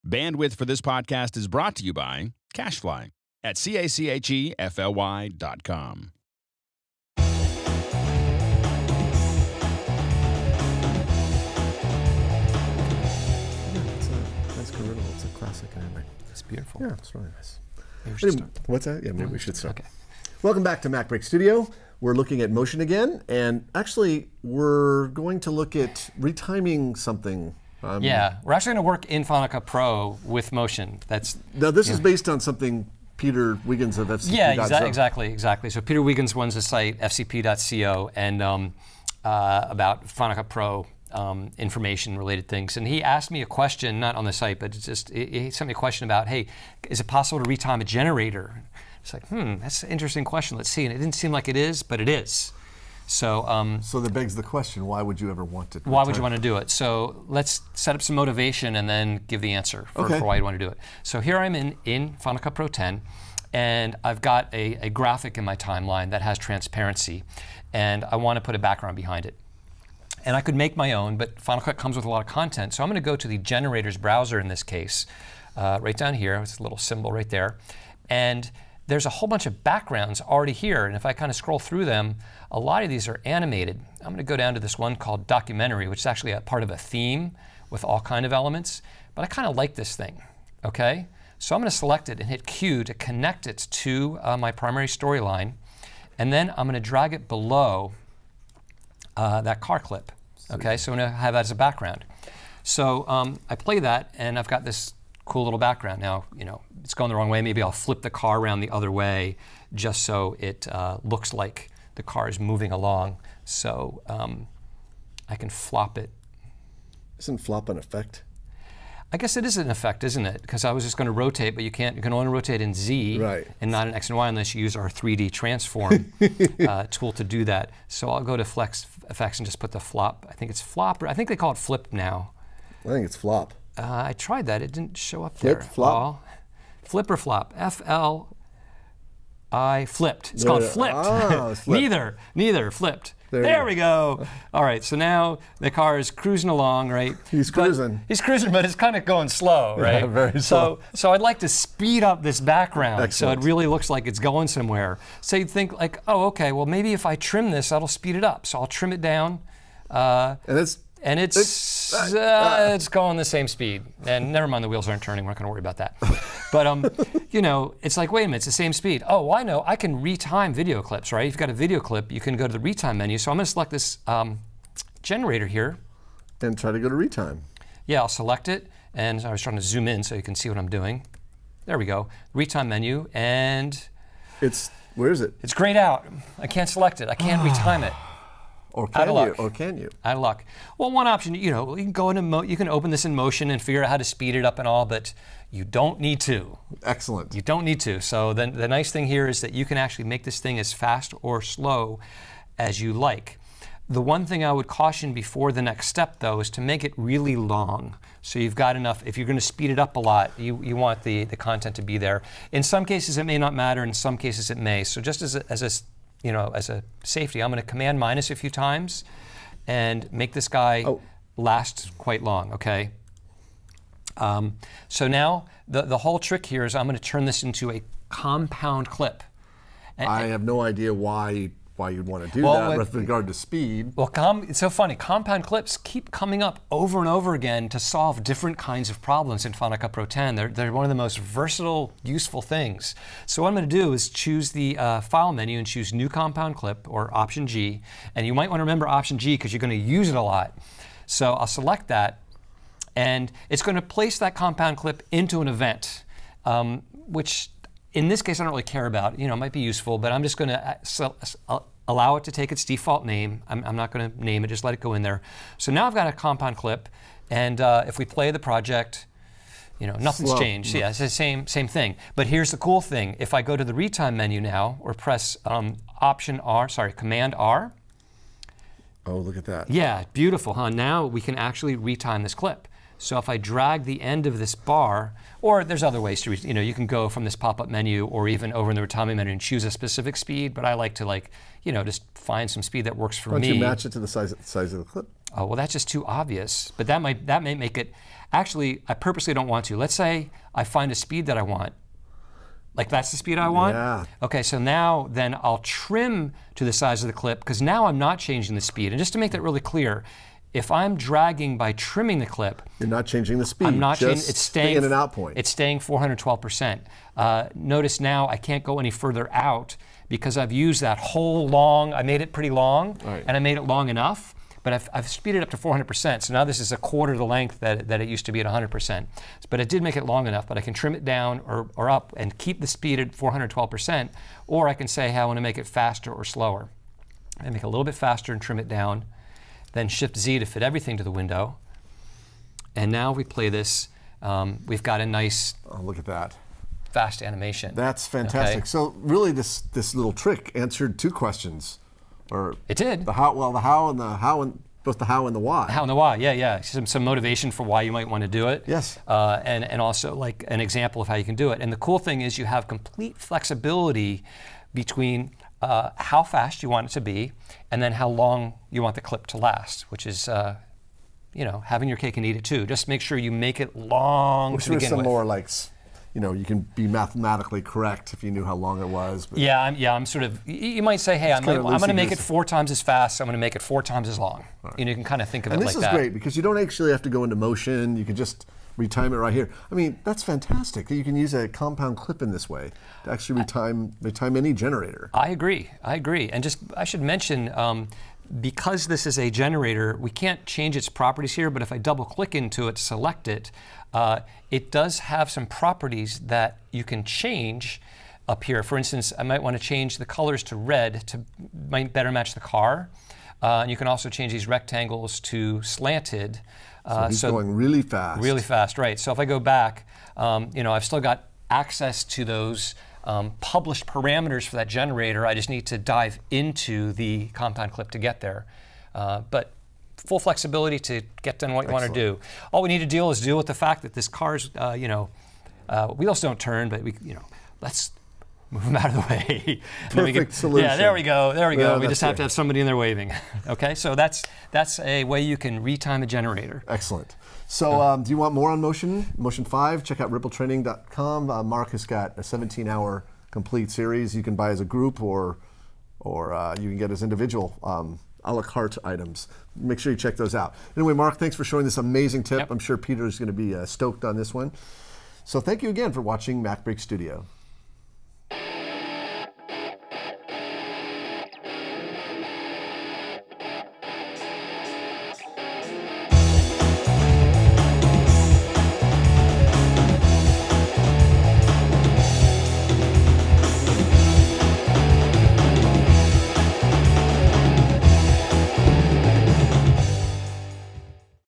Bandwidth for this podcast is brought to you by CacheFly at CACHEFLY.com. It's a classic anyway. It's beautiful. Yeah, it's really nice. Maybe we should start. What's that? Yeah, maybe we should start. Okay. Welcome back to MacBreak Studio. We're looking at motion again, and actually we're going to look at retiming something. Yeah, we're actually going to work in Final Cut Pro with motion. Now this is based on something Peter Wiggins of FCP.co. Yeah, exactly. So Peter Wiggins runs the site fcp.co and about Final Cut Pro information related things. And he asked me a question, not on the site, but he sent me a question about, hey, is it possible to retime a generator? It's like, that's an interesting question. Let's see. And it didn't seem like it is, but it is. So, so that begs the question, why would you ever want to? Why would you want to do it? So let's set up some motivation and then give the answer for why you want to do it. So here I'm in Final Cut Pro 10, and I've got a graphic in my timeline that has transparency, and I want to put a background behind it. And I could make my own, but Final Cut comes with a lot of content. So I'm going to go to the generator's browser in this case, right down here. It's a little symbol right there. And there's a whole bunch of backgrounds already here. And if I kind of scroll through them, a lot of these are animated. I'm going to go down to this one called documentary, which is actually a part of a theme with all kind of elements. But I kind of like this thing, okay? So I'm going to select it and hit Q to connect it to my primary storyline. And then I'm going to drag it below that car clip. Okay, so I'm going to have that as a background. So I play that, and I've got this cool little background. Now, it's going the wrong way. Maybe I'll flip the car around the other way just so it looks like the car is moving along. So I can flop it. Isn't flop an effect? I guess it is an effect, isn't it? Because I was just going to rotate, but you can only rotate in Z and not in X and Y unless you use our 3D transform tool to do that. So I'll go to Flex Effects and just put the flop. I think it's flop, or I think they call it flip now. I think it's flop. I tried that. It didn't show up Flip, there. flop? Flip or flop? F-L-I flipped. It's called flipped. Oh, it's flipped. Neither, flipped. There we go. All right, so now the car is cruising along, right? He's cruising. He's cruising, but it's kind of going slow, right? Yeah, very slow. So I'd like to speed up this background. Excellent. So it really looks like it's going somewhere. So you'd think like, oh, okay, well maybe if I trim this, that'll speed it up. So I'll trim it down. And it's going the same speed. And never mind, the wheels aren't turning. We're not going to worry about that. But it's like, wait a minute, it's the same speed. Oh, I know. I can retime video clips, right? If you've got a video clip, you can go to the retime menu. So I'm going to select this generator here. And try to go to retime. Yeah, I'll select it. And I was trying to zoom in so you can see what I'm doing. There we go. Retime menu. And where is it? It's grayed out. I can't select it. I can't retime it. Or can you? Or can you? Out of luck. Well, one option, you can go into you can open this in motion and figure out how to speed it up and all, but you don't need to. Excellent. You don't need to. So then the nice thing here is that you can actually make this thing as fast or slow as you like. The one thing I would caution before the next step, though, is to make it really long. So you've got enough. If you're going to speed it up a lot, you want the content to be there. In some cases, it may not matter. In some cases, it may. So just as a safety, I'm going to Command- a few times and make this guy last quite long, okay? So now the whole trick here is I'm going to turn this into a compound clip. I have no idea why you'd want to do that with regard to speed. Well, it's so funny. Compound clips keep coming up over and over again to solve different kinds of problems in Final Cut Pro 10. They're one of the most versatile, useful things. So what I'm going to do is choose the File menu and choose New Compound Clip, or Option G. And you might want to remember Option G because you're going to use it a lot. So I'll select that, and it's going to place that compound clip into an event, which in this case I don't really care about. It might be useful, but I'm just going to allow it to take its default name. I'm not going to name it, just let it go in there. So now I've got a compound clip, and if we play the project, nothing's changed. Yeah, it's the same thing. But here's the cool thing. If I go to the retime menu now, or press Command R. Oh, look at that. Yeah, beautiful, huh? Now we can actually retime this clip. So if I drag the end of this bar, or there's other ways to, you can go from this pop-up menu or even over in the retiming menu and choose a specific speed, but I like to just find some speed that works for me. Why don't you match it to the size of the clip? Oh, well, that's just too obvious. But that may make it, actually, I purposely don't want to. Let's say I find a speed that I want. Like that's the speed I want? Yeah. Okay, so now then I'll trim to the size of the clip because now I'm not changing the speed. And just to make that really clear, if I'm dragging by trimming the clip, you're not changing the speed. I'm not changing. It's staying in and out point. It's staying 412%. Notice now I can't go any further out because I've used that whole long. I made it pretty long, and I made it long enough. But I've speeded up to 400%. So now this is a quarter the length that it used to be at 100%. But it did make it long enough. But I can trim it down or up and keep the speed at 412%. Or I can say, hey, I want to make it faster or slower. I make it a little bit faster and trim it down. Then Shift Z to fit everything to the window. And now we play this. We've got a nice, look at that, fast animation. That's fantastic. Okay. So really, this little trick answered 2 questions, or it did. The how, well, both the how and the why. How and the why, yeah. Some motivation for why you might want to do it. Yes. And also like an example of how you can do it. And the cool thing is you have complete flexibility between how fast you want it to be, and then how long you want the clip to last, which is, having your cake and eat it too. Just make sure you make it long to begin with. Some more like, you can be mathematically correct if you knew how long it was. But yeah, I'm sort of. You might say, hey, I'm going to make it 4 times as fast. I'm going to make it 4 times as long. Right. You can kind of think of it like that. And this is great because you don't actually have to go into motion. You can just retime it right here. I mean, that's fantastic. You can use a compound clip in this way to actually retime any generator. I agree. And I should mention, because this is a generator, we can't change its properties here, but if I double click into it, select it, it does have some properties that you can change up here. For instance, I might want to change the colors to red to better match the car. And you can also change these rectangles to slanted. So he's going really fast. Really fast, right. So if I go back, I've still got access to those published parameters for that generator. I just need to dive into the compound clip to get there. But full flexibility to get done what you want to do. All we need to deal with the fact that this car's, wheels don't turn, but let's move them out of the way. Perfect solution. Yeah, there we go. Yeah, we just have to have somebody in there waving. Okay, so that's a way you can retime a generator. Excellent. So do you want more on Motion? Motion 5, check out rippletraining.com. Mark has got a 17-hour complete series you can buy as a group or you can get as individual a la carte items. Make sure you check those out. Anyway, Mark, thanks for showing this amazing tip. Yep. I'm sure Peter's going to be stoked on this one. So thank you again for watching MacBreak Studio.